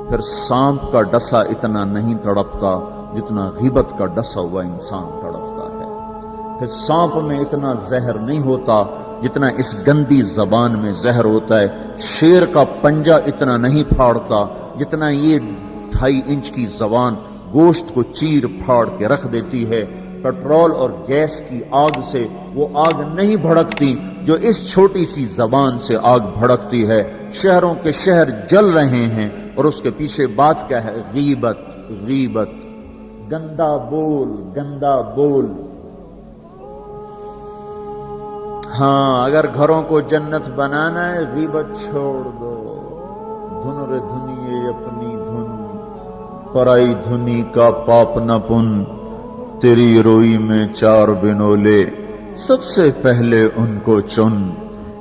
پھر سانپ کا ڈسا اتنا نہیں تڑپتا جتنا غیبت کا ڈسا ہوا انسان تڑپتا ہے. پھر سانپ میں اتنا زہر نہیں ہوتا جتنا اس گندی زبان میں زہر ہوتا ہے. شیر کا پنجہ اتنا نہیں پھاڑتا جتنا یہ 2.5 انچ کی زبان گوشت کو چیر پھاڑ کے رکھ دیتی ہے. پیٹرول اور گیس کی آگ سے وہ آگ نہیں بھڑکتی جو اس چھوٹی سی زبان سے آگ بھڑکتی ہے. شہروں کے شہر جل رہے ہیں اور اس کے پیچھے بات کیا ہے؟ غیبت. غیبت، گندا بول، گندا بول. ہاں اگر گھروں کو جنت بنانا ہے غیبت چھوڑ دو. دھن رے دھنیے اپنی دھن، پرائی دھنی کا پاپ نہ پن. تیری روئی میں 4 بنولے، سب سے پہلے ان کو چن.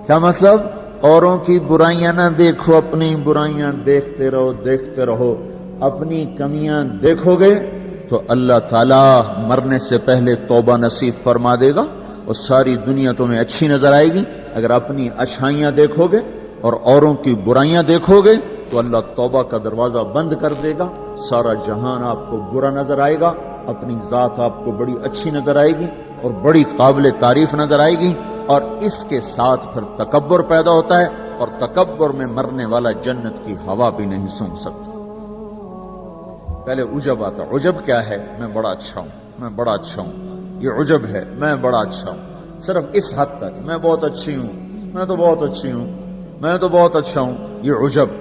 کیا مطلب؟ اوروں کی برائیاں نہ دیکھو، اپنی برائیاں دیکھتے رہو، دیکھتے رہو. اپنی کمیاں دیکھو گے تو اللہ تعالیٰ مرنے سے پہلے توبہ نصیب فرما دے گا اور ساری دنیا تمہیں اچھی نظر آئے گی. اگر اپنی اچھائیاں دیکھو گے اور اوروں کی برائیاں دیکھو گے تو اللہ توبہ کا دروازہ بند کر دے گا. سارا جہان آپ کو برا نظر آئے گا، اپنی ذات آپ کو بڑی اچھی نظر آئے گی اور بڑی قابل تعریف نظر آئے گی. اور اس کے ساتھ پھر تکبر پیدا ہوتا ہے اور تکبر میں مرنے والا جنت کی ہوا بھی نہیں سونگ سکتا. پہلے عجب آتا. عجب کیا ہے؟ میں بڑا اچھا ہوں، میں بڑا اچھا ہوں. یہ عجب ہے، میں بڑا اچھا ہوں. صرف اس حد تک میں بہت اچھی ہوں، میں تو بہت اچھی ہوں، میں تو بہت اچھا ہوں. یہ عجب.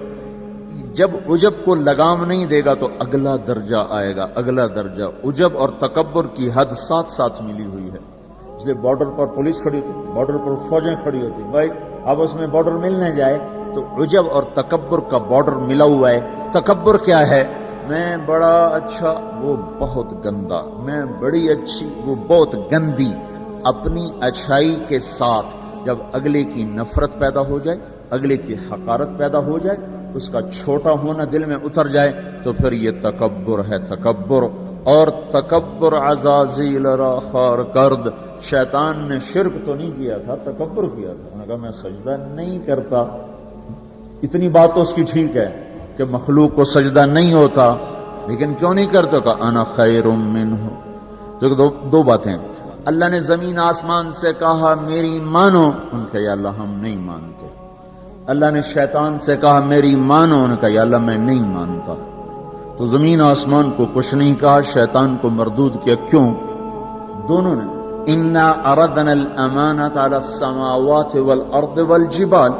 جب عجب کو لگام نہیں دے گا تو اگلا درجہ آئے گا، اگلا درجہ. عجب اور تکبر کی حد ساتھ ساتھ ملی ہوئی ہے. اس لیے بارڈر پر پولیس کھڑی ہوتی، بارڈر پر فوجیں کھڑی ہوتی. بھائی آپس میں بارڈر ملنے جائے تو عجب اور تکبر کا بارڈر ملا ہوا ہے. تکبر کیا ہے؟ میں بڑا اچھا، وہ بہت گندا. میں بڑی اچھی، وہ بہت گندی. اپنی اچھائی کے ساتھ جب اگلے کی نفرت پیدا ہو جائے، اگلے کی حقارت پیدا ہو جائے، اس کا چھوٹا ہونا دل میں اتر جائے تو پھر یہ تکبر ہے. تکبر. اور تکبر عزازیل را خار کرد. شیطان نے شرک تو نہیں کیا تھا، تکبر کیا تھا. انہوں نے کہا میں سجدہ نہیں کرتا. اتنی بات تو اس کی ٹھیک ہے کہ مخلوق کو سجدہ نہیں ہوتا، لیکن کیوں نہیں کرتا؟ کہ انا خیر منہ. تو دو باتیں. اللہ نے زمین آسمان سے کہا میری مانو، ان کا یا اللہ ہم نہیں مانتے. اللہ نے شیطان سے کہا میری مانو، ان کا یا اللہ میں نہیں مانتا. تو زمین آسمان کو کچھ نہیں کہا، شیطان کو مردود کیا. کیوں؟ دونوں نے انا اردنا الامانۃ علی السماوات والارض والجبال.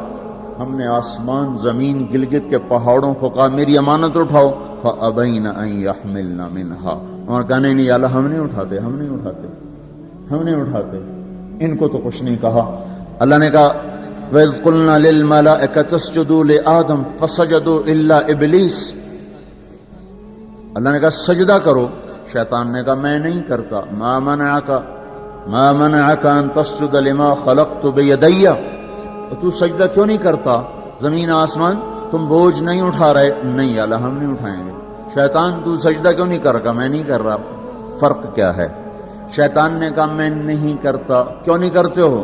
ہم نے آسمان، زمین، گلگت کے پہاڑوں کو کہا میری امانت اٹھاؤ. فابین ان یحملن منھا. اور کہنے نہیں اللہ ہم نہیں اٹھاتے، ہم نہیں اٹھاتے، ہم نہیں اٹھاتے. ان کو تو کچھ نہیں کہا. اللہ نے کہا وَإِذْ قُلْنَا لِلْمَلَائِكَةِ اسْجُدُوا لِآدَمَ فَسَجَدُوا إِلَّا إِبْلِيسَ. اللہ نے کہا سجدہ کرو. شیطان نے کہا میں نہیں کرتا. مَا مَنَعَكَ أَن تَسْجُدَ لِمَا خَلَقْتُ بِيَدَيَّ. تو سجدہ کیوں نہیں کرتا؟ زمین آسمان تم بوجھ نہیں اٹھا رہے. نہیں اللہ ہم نہیں اٹھائیں گے. شیطان تو سجدہ کیوں نہیں کر رہا؟ میں نہیں کر رہا. فرق کیا ہے؟ شیطان نے کہا میں نہیں کرتا. کیوں نہیں کرتے ہو؟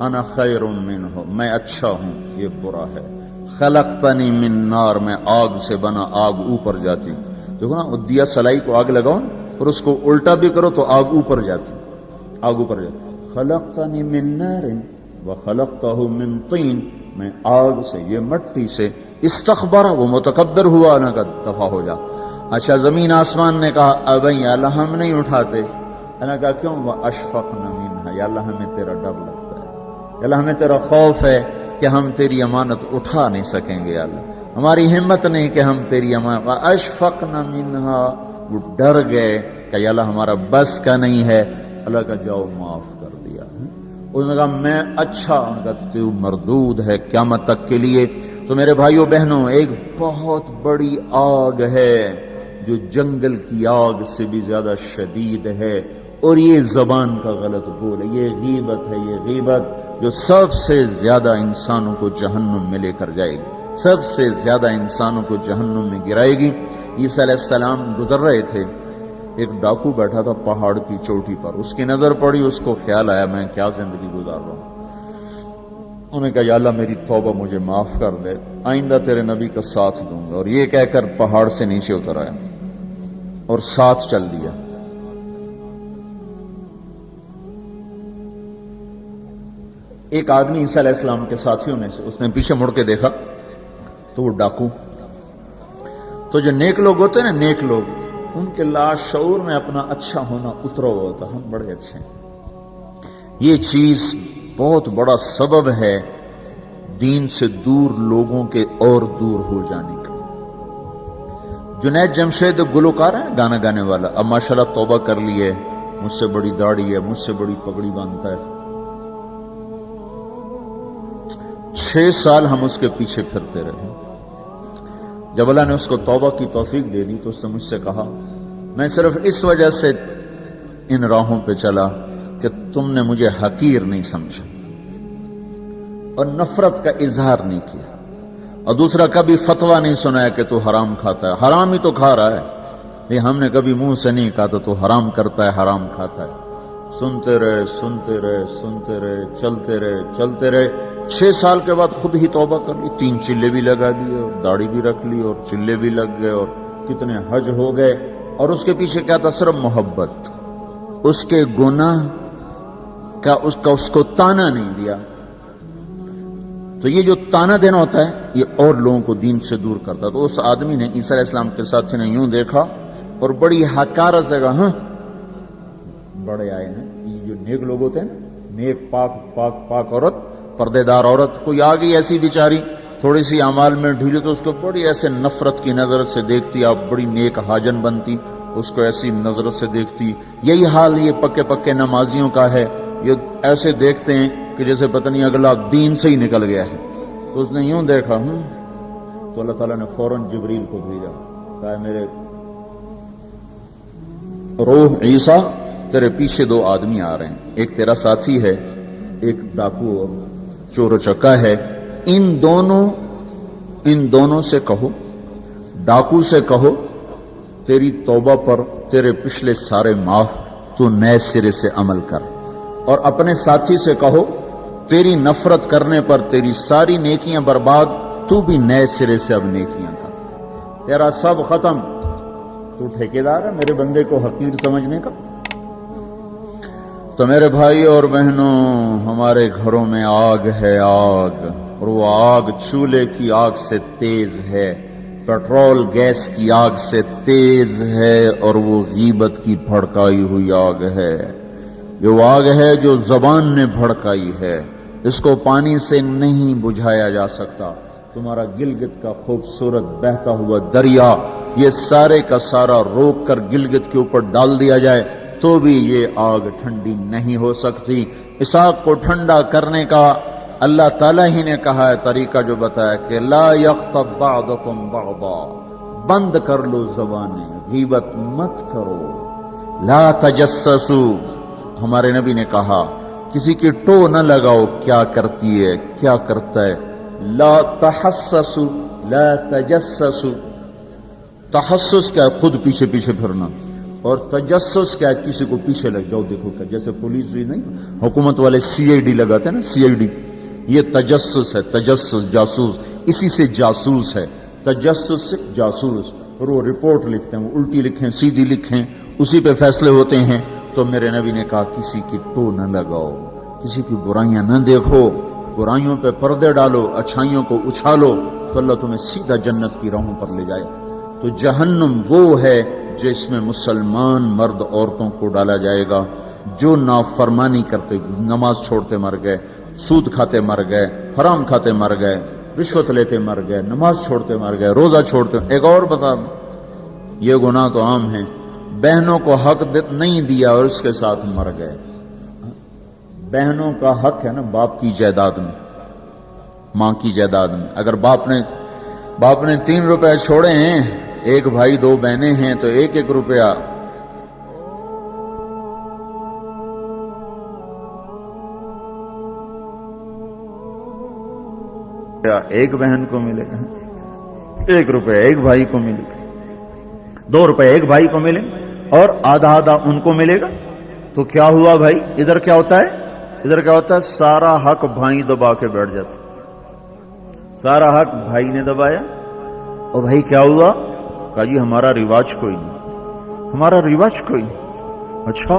انا خیر منہ، میں اچھا ہوں، یہ برا ہے. خلقتنی من نار، میں آگ سے بنا، آگ اوپر جاتی. دیکھو نا دیا سلائی کو آگ لگاؤ اور اس کو الٹا بھی کرو تو آگ اوپر جاتی، آگ اوپر جاتی. خلقتنی من نار وخلقتہ من طین، میں آگ سے، یہ مٹی سے. استخبر، وہ متکبر ہوا. نہ کہ دفع ہو جا. اچھا زمین آسمان نے کہا اب یا اللہ ہم نہیں اٹھاتے. اللہ کہا کیوں؟ واشفقنا منھا، یا اللہ ہمیں تیرا ڈر لگتا ہے، یا اللہ ہمیں تیرا خوف ہے کہ ہم تیری امانت اٹھا نہیں سکیں گے. یا اللہ ہماری ہمت نہیں کہ ہم تیری امانت. واشفقنا منھا، وہ ڈر گئے کہ یا اللہ ہمارا بس کا نہیں ہے. اللہ کا جاؤ معاف کر دیا. انہوں نے کہا میں اچھا. ان کا تو مردود ہے قیامت تک کے لیے. تو میرے بھائیوں بہنوں، ایک بہت بڑی آگ ہے جو جنگل کی آگ سے بھی زیادہ شدید ہے، اور یہ زبان کا غلط بول ہے. یہ غیبت ہے. یہ غیبت جو سب سے زیادہ انسانوں کو جہنم میں لے کر جائے گی، سب سے زیادہ انسانوں کو جہنم میں گرائے گی. عیسیٰ علیہ السلام گزر رہے تھے، ایک ڈاکو بیٹھا تھا پہاڑ کی چوٹی پر. اس کی نظر پڑی، اس کو خیال آیا میں کیا زندگی گزار رہا ہوں. انہوں نے کہا یا اللہ میری توبہ مجھے معاف کر دے، آئندہ تیرے نبی کا ساتھ دوں گا، اور یہ کہہ کر پہاڑ سے نیچے اتر آیا اور ساتھ چل دیا۔ ایک آدمی عیسیٰ علیہ السلام کے ساتھیوں میں سے، اس نے پیچھے مڑ کے دیکھا تو وہ ڈاکو، تو جو نیک لوگ ہوتے ہیں نا، نیک لوگ، ان کے لاشعور میں اپنا اچھا ہونا اترا ہوا ہوتا، ہم بڑے اچھے ہیں۔ یہ چیز بہت بڑا سبب ہے دین سے دور لوگوں کے اور دور ہو جانے کا۔ جنید جمشید گلوکار ہے، گانا گانے والا، اب ماشاءاللہ توبہ کر لی ہے، مجھ سے بڑی داڑھی ہے، مجھ سے بڑی پگڑی باندھتا ہے۔ 6 سال ہم اس کے پیچھے پھرتے رہے۔ جب اللہ نے اس کو توبہ کی توفیق دے دی تو اس نے مجھ سے کہا میں صرف اس وجہ سے ان راہوں پہ چلا کہ تم نے مجھے حقیر نہیں سمجھا اور نفرت کا اظہار نہیں کیا، اور دوسرا کبھی فتویٰ نہیں سنایا کہ تو حرام کھاتا ہے، حرام ہی تو کھا رہا ہے، یہ ہم نے کبھی منہ سے نہیں کہا تو حرام کرتا ہے، حرام کھاتا ہے۔ سنتے رہے سنتے رہے سنتے رہے، چلتے رہے چلتے رہے۔ 6 سال کے بعد خود ہی توبہ کر لی، 3 چلے بھی لگا دیے اور داڑھی بھی رکھ لی اور چلے بھی لگ گئے اور کتنے حج ہو گئے، اور اس کے پیچھے کیا تھا؟ صرف محبت۔ اس کے گناہ کا اس کو تانا نہیں دیا۔ تو یہ جو تانا دینا ہوتا ہے یہ اور لوگوں کو دین سے دور کرتا ہے۔ تو اس آدمی نے عیسیٰ علیہ السلام کے ساتھی نے یوں دیکھا اور بڑی حقارت سے کہا ہاں بڑے آئے ہیں، یہ جو نیک لوگ ہوتے ہیں نا، نیک پاک پاک پاک عورت، پردے دار عورت، کوئی آ گئی ایسی بیچاری تھوڑی سی اعمال میں ڈھیلی تو اس کو بڑی ایسے نفرت کی نظر سے دیکھتی، آپ بڑی نیک حاجن بنتی، اس کو ایسی نظر سے دیکھتی۔ یہی حال یہ پکے پکے نمازیوں کا ہے، یہ ایسے دیکھتے ہیں کہ جیسے پتہ نہیں اگلا دین سے ہی نکل گیا ہے۔ تو اس نے یوں دیکھا تو اللہ تعالیٰ نے فوراً جبریل کو بھیجا، کہا میرے روح عیسیٰ تیرے پیچھے 2 آدمی آ رہے ہیں، ایک تیرا ساتھی ہے، ایک ڈاکو اور چور و چکا ہے، ان دونوں سے کہو، ڈاکو سے کہو تیری توبہ پر تیرے پچھلے سارے معاف، تو نئے سرے سے عمل کر، اور اپنے ساتھی سے کہو تیری نفرت کرنے پر تیری ساری نیکیاں برباد، تو بھی نئے سرے سے اب نیکیاں کر، تیرا سب ختم، تو ٹھیکیدار ہے میرے بندے کو حقیر سمجھنے کا۔ تو میرے بھائی اور بہنوں، ہمارے گھروں میں آگ ہے، آگ، اور وہ آگ چولہے کی آگ سے تیز ہے، پیٹرول گیس کی آگ سے تیز ہے، اور وہ غیبت کی بھڑکائی ہوئی آگ ہے۔ یہ وہ آگ ہے جو زبان نے بھڑکائی ہے، اس کو پانی سے نہیں بجھایا جا سکتا۔ تمہارا گلگت کا خوبصورت بہتا ہوا دریا، یہ سارے کا سارا روک کر گلگت کے اوپر ڈال دیا جائے تو بھی یہ آگ ٹھنڈی نہیں ہو سکتی۔ اس آگ کو ٹھنڈا کرنے کا اللہ تعالیٰ ہی نے کہا ہے طریقہ، جو بتایا کہ لا یغتب بعضکم بعضا، بند کر لو زبانیں، غیبت مت کرو، لا تجسسوا، ہمارے نبی نے کہا کسی کی ٹو نہ لگاؤ، کیا کرتی ہے کیا کرتا ہے، لا تحسسوا لا تجسسوا، تحسس کیا ہے؟ خود پیچھے پیچھے پھرنا، اور تجسس کیا ہے؟ کسی کو پیچھے لگ جاؤ، دیکھو کیا، جیسے پولیس بھی نہیں حکومت والے CID لگاتے ہیں نا، CID، یہ تجسس ہے، تجسس جاسوس، اسی سے جاسوس ہے، تجسس سے جاسوس، اور وہ رپورٹ لکھتے ہیں، وہ الٹی لکھیں سیدھی لکھیں، اسی پہ فیصلے ہوتے ہیں۔ تو میرے نبی نے کہا کسی کی ٹو نہ لگاؤ، کسی کی برائیاں نہ دیکھو، برائیوں پہ پردے ڈالو، اچھائیوں کو اچھالو، تو اللہ تمہیں سیدھا جنت کی راہوں پر لے جائے۔ تو جہنم وہ ہے جس میں مسلمان مرد عورتوں کو ڈالا جائے گا جو نافرمانی کرتے، نماز چھوڑتے مر گئے، سود کھاتے مر گئے، حرام کھاتے مر گئے، رشوت لیتے مر گئے، نماز چھوڑتے مر گئے، روزہ چھوڑتے۔ ایک اور بتا، یہ گناہ تو عام ہیں، بہنوں کو حق نہیں دیا اور اس کے ساتھ مر گئے۔ بہنوں کا حق ہے نا باپ کی جائیداد میں، ماں کی جائیداد میں۔ اگر باپ نے 3 روپے چھوڑے ہیں، ایک بھائی 2 بہنیں ہیں تو 1-1 روپیہ ایک بہن کو ملے گا، 1 روپیہ ایک بھائی کو ملے گا، 2 روپے ایک بھائی کو ملے، اور آدھا آدھا ان کو ملے گا۔ تو کیا ہوا بھائی؟ ادھر کیا ہوتا ہے؟ ادھر کیا ہوتا ہے؟ سارا حق بھائی دبا کے بیٹھ جاتا، سارا حق بھائی نے دبایا، اور بھائی کیا ہوا؟ کہا جی ہمارا رواج کوئی نہیں، ہمارا رواج کوئی نہیں۔ اچھا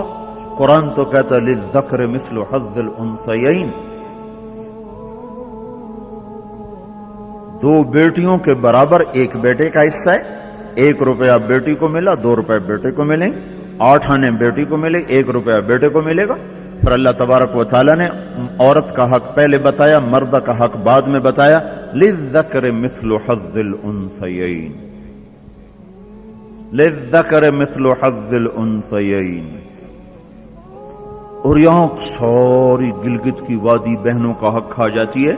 قرآن تو کہتا ہے للذکر مثل حظ الانثیین، دو بیٹیوں کے برابر ایک بیٹے کا حصہ ہے، 1 روپیہ بیٹی کو ملا، 2 روپے بیٹے کو ملیں، 8 آنے بیٹی کو ملے، 1 روپیہ بیٹے کو ملے گا۔ پھر اللہ تبارک و تعالیٰ نے عورت کا حق پہلے بتایا، مرد کا حق بعد میں بتایا، للذکر مثل حظ الانثیین، للذکر مثل حظ الانثیین۔ اور یہاں ساری گلگت کی وادی بہنوں کا حق کھا جاتی ہے،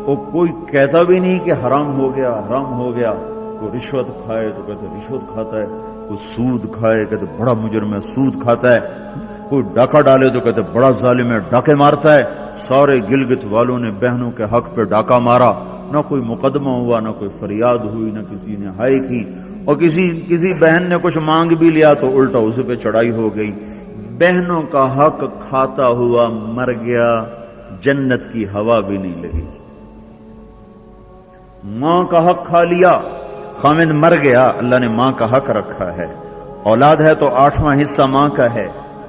اور کوئی کہتا بھی نہیں کہ حرام ہو گیا، حرام ہو گیا۔ کوئی رشوت کھائے تو کہتے رشوت کھاتا ہے، کوئی سود کھائے کہتے بڑا مجرم ہے سود کھاتا ہے، کوئی ڈاکہ ڈالے تو کہتے بڑا ظالم ہے ڈاکے مارتا ہے۔ سارے گلگت والوں نے بہنوں کے حق پہ ڈاکہ مارا، نہ کوئی مقدمہ ہوا، نہ کوئی فریاد ہوئی، نہ کسی نے ہائے کی، اور کسی بہن نے کچھ مانگ بھی لیا تو الٹا اسے پہ چڑھائی ہو گئی۔ بہنوں کا حق کھاتا ہوا مر گیا، جنت کی ہوا بھی نہیں لگی۔ ماں کا حق کھا لیا، خامد مر گیا، اللہ نے ماں کا حق رکھا ہے۔ اولاد ہے تو 8واں حصہ ماں کا ہے،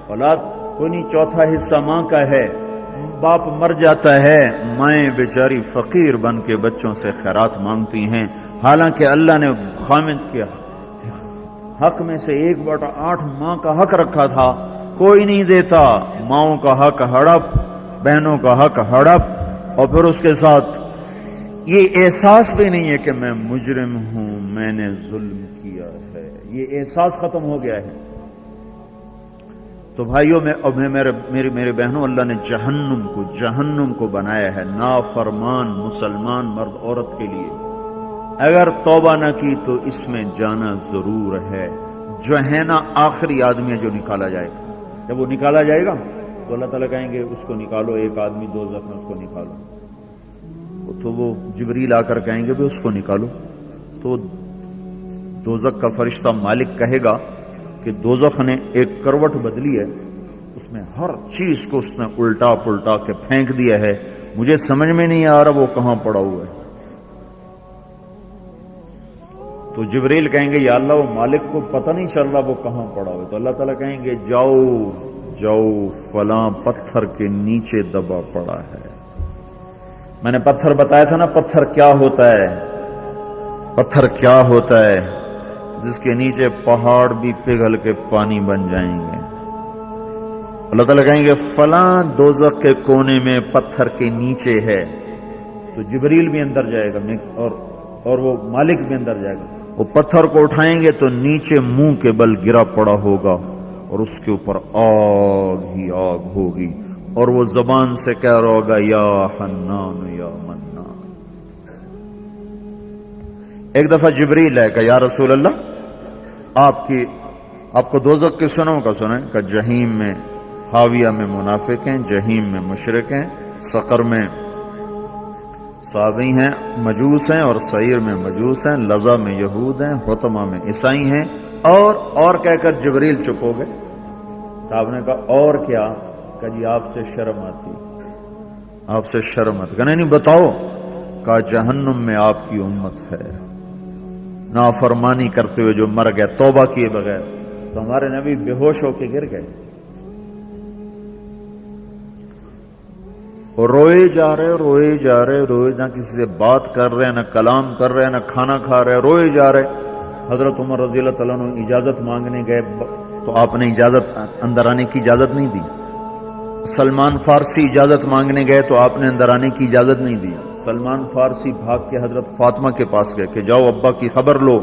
اولاد کوئی نہیں 4تھا حصہ ماں کا ہے۔ باپ مر جاتا ہے، مائیں بیچاری فقیر بن کے بچوں سے خیرات مانگتی ہیں، حالانکہ اللہ نے خامد کے حق میں سے 1/8 ماں کا حق رکھا تھا، کوئی نہیں دیتا۔ ماؤں کا حق ہڑپ، بہنوں کا حق ہڑپ، اور پھر اس کے ساتھ یہ احساس بھی نہیں ہے کہ میں مجرم ہوں، میں نے ظلم کیا ہے، یہ احساس ختم ہو گیا ہے۔ تو بھائیوں میرے بہنوں، اللہ نے جہنم کو بنایا ہے نافرمان مسلمان مرد عورت کے لیے۔ اگر توبہ نہ کی تو اس میں جانا ضرور ہے۔ جو ہے نا آخری آدمی ہے جو نکالا جائے گا، جب وہ نکالا جائے گا تو اللہ تعالیٰ کہیں گے اس کو نکالو، ایک آدمی دوزخ میں، اس کو نکالو۔ تو وہ جبریل آ کر کہیں گے بھی اس کو نکالو، تو دوزخ کا فرشتہ مالک کہے گا کہ دوزخ نے ایک کروٹ بدلی ہے، اس میں ہر چیز کو اس نے الٹا پلٹا کے پھینک دیا ہے، مجھے سمجھ میں نہیں آ رہا وہ کہاں پڑا ہوا ہے۔ تو جبریل کہیں گے یا اللہ وہ مالک کو پتہ نہیں چل رہا وہ کہاں پڑا ہوا ہے۔ تو اللہ تعالیٰ کہیں گے جاؤ فلاں پتھر کے نیچے دبا پڑا ہے۔ میں نے پتھر بتایا تھا نا، پتھر کیا ہوتا ہے، پتھر کیا ہوتا ہے، جس کے نیچے پہاڑ بھی پگھل کے پانی بن جائیں گے۔ اللہ تعالیٰ کہیں گے فلاں دوزخ کے کونے میں پتھر کے نیچے ہے، تو جبریل بھی اندر جائے گا اور وہ مالک بھی اندر جائے گا۔ وہ پتھر کو اٹھائیں گے تو نیچے منہ کے بل گرا پڑا ہوگا، اور اس کے اوپر آگ ہی آگ ہوگی، اور وہ زبان سے کہہ رہا ہوگا یا حنان یا منان۔ ایک دفعہ جبریل ہے کہ یا رسول اللہ آپ کو دوزخ کے سنوں کا سنیں کہ جہیم میں حاویہ میں منافق ہیں، جہیم میں مشرک ہیں، سقر میں صابئی ہیں، مجوس ہیں، اور سعیر میں مجوس ہیں، لظہ میں یہود ہیں، حطمہ میں عیسائی ہیں، اور کہہ کر جبریل چپ ہو گئے۔ تو آپ نے کہا اور کیا؟ کہ جی آپ سے شرم آتی، آپ سے شرم آتی۔ کہا نہیں بتاؤ۔ کہا جہنم میں آپ کی امت ہے، نافرمانی کرتے ہوئے جو مر گئے توبہ کیے بغیر۔ تو ہمارے نبی بے ہوش ہو کے گر گئے، اور روئے جا رہے، نہ کسی سے بات کر رہے، نہ کلام کر رہے، نہ کھانا کھا رہے، روئے جا رہے۔ حضرت عمر رضی اللہ تعالیٰ عنہ اجازت مانگنے گئے تو آپ نے اندر آنے کی اجازت نہیں دی۔ سلمان فارسی اجازت مانگنے گئے تو آپ نے اندر آنے کی اجازت نہیں دی۔ سلمان فارسی بھاگ کے حضرت فاطمہ کے پاس گئے کہ جاؤ ابا کی خبر لو۔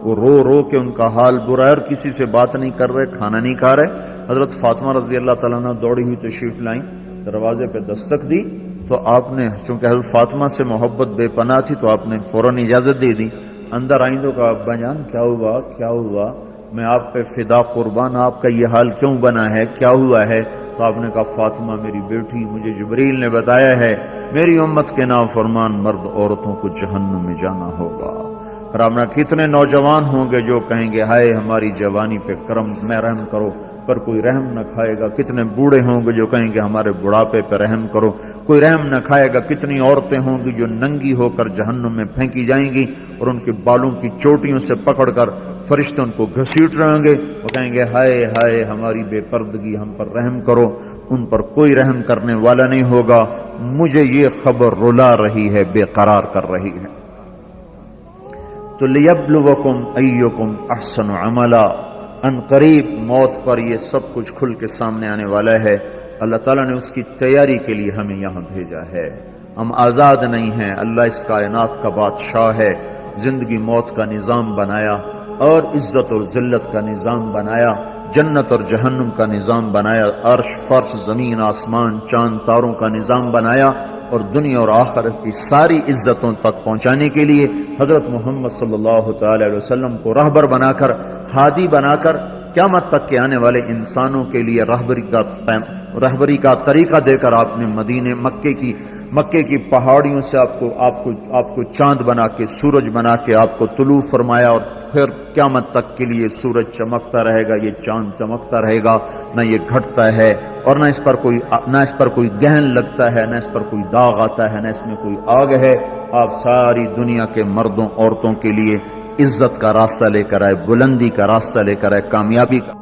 وہ رو کے ان کا حال برا ہے، اور کسی سے بات نہیں کر رہے، کھانا نہیں کھا رہے۔ حضرت فاطمہ رضی اللہ تعالیٰ عنہ دوڑی ہوئی تشریف لائیں، دروازے پہ دستک دی تو آپ نے، چونکہ حضرت فاطمہ سے محبت بے پناہ تھی، تو آپ نے فوراً اجازت دے دی۔ اندر آئیں تو کہا ابا جان کیا ہوا، میں آپ پہ فدا قربان، آپ کا یہ حال کیوں بنا ہے، کیا ہوا ہے؟ تو آپ نے کہا فاطمہ میری بیٹی، مجھے جبریل نے بتایا ہے میری امت کے نافرمان مرد عورتوں کو جہنم میں جانا ہوگا۔ رامنا کتنے نوجوان ہوں گے جو کہیں گے ہائے ہماری جوانی پہ کرم میں رحم کرو، پر کوئی رحم نہ کھائے گا۔ کتنے بوڑھے ہوں گے جو کہیں گے ہمارے بڑھاپے پہ رحم کرو، کوئی رحم نہ کھائے گا۔ کتنی عورتیں ہوں گی جو ننگی ہو کر جہنم میں پھینکی جائیں گی اور ان کے بالوں کی چوٹیوں سے پکڑ کر فرشتے ان کو گھسیٹ رہے ہوں گے، وہ کہیں گے ہائے ہائے ہماری بے پردگی، ہم پر رحم کرو۔ ان پر کوئی رحم کرنے والا نہیں ہوگا۔ مجھے یہ خبر رلا رہی ہے، بے قرار کر رہی ہے۔ تو لیبلوکم ایکم احسن عملا، ان قریب موت پر یہ سب کچھ کھل کے سامنے آنے والا ہے۔ اللہ تعالیٰ نے اس کی تیاری کے لیے ہمیں یہاں بھیجا ہے۔ ہم آزاد نہیں ہیں، اللہ اس کائنات کا بادشاہ ہے، زندگی موت کا نظام بنایا اور عزت اور ذلت کا نظام بنایا، جنت اور جہنم کا نظام بنایا، عرش فرش زمین آسمان چاند تاروں کا نظام بنایا، اور دنیا اور آخرت کی ساری عزتوں تک پہنچانے کے لیے حضرت محمد صلی اللہ تعالی علیہ وسلم کو رہبر بنا کر، ہادی بنا کر، قیامت تک کے آنے والے انسانوں کے لیے رہبری کا طریقہ دے کر آپ نے مکے کی پہاڑیوں سے آپ کو چاند بنا کے، سورج بنا کے آپ کو طلوع فرمایا، اور پھر قیامت تک کے لیے سورج چمکتا رہے گا، یہ چاند چمکتا رہے گا، نہ یہ گھٹتا ہے، اور نہ اس پر کوئی گہن لگتا ہے، نہ اس پر کوئی داغ آتا ہے، نہ اس میں کوئی آگ ہے۔ آپ ساری دنیا کے مردوں عورتوں کے لیے عزت کا راستہ لے کر آئے، بلندی کا راستہ لے کر آئے، کامیابی کا۔